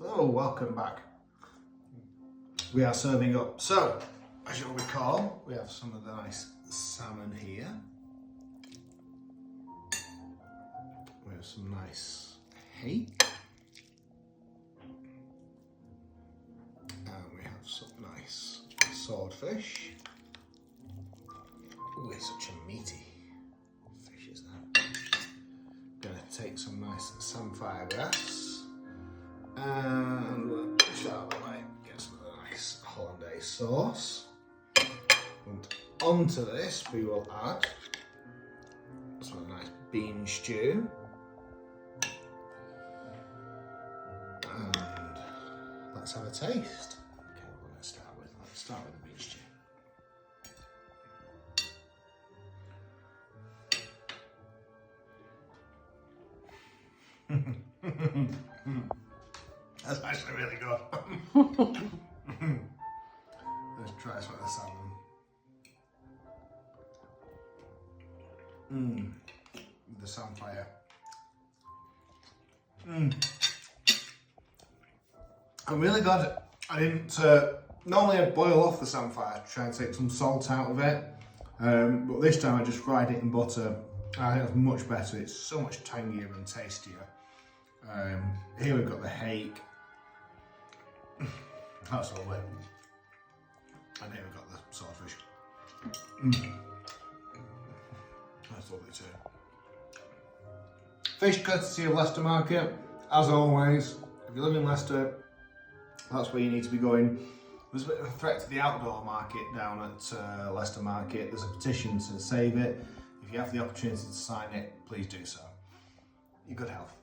Hello, welcome back. We are serving up. So, as you'll recall, we have some of the nice salmon here. We have some nice hake. And we have some nice swordfish. Ooh, it's such a meaty fish, is that? Gonna take some nice samphire grass. And we'll push that out of the way, get some of the nice hollandaise sauce. And onto this we will add some of the nice bean stew. And let's have a taste. Okay, what we're going to start with? Let's start with the bean stew. That's actually really good. Let's try some of the salmon. The samphire. I'm really glad I didn't. Normally I boil off the samphire to try and take some salt out of it, but this time I just fried it in butter. I think it's much better. It's so much tangier and tastier. Here we've got the hake. That's lovely. And here we've got the swordfish. That's lovely too. Fish courtesy of Leicester Market. As always, if you live in Leicester, that's where you need to be going. There's a bit of a threat to the outdoor market down at Leicester Market. There's a petition to save it. If you have the opportunity to sign it, please do so. Your good health.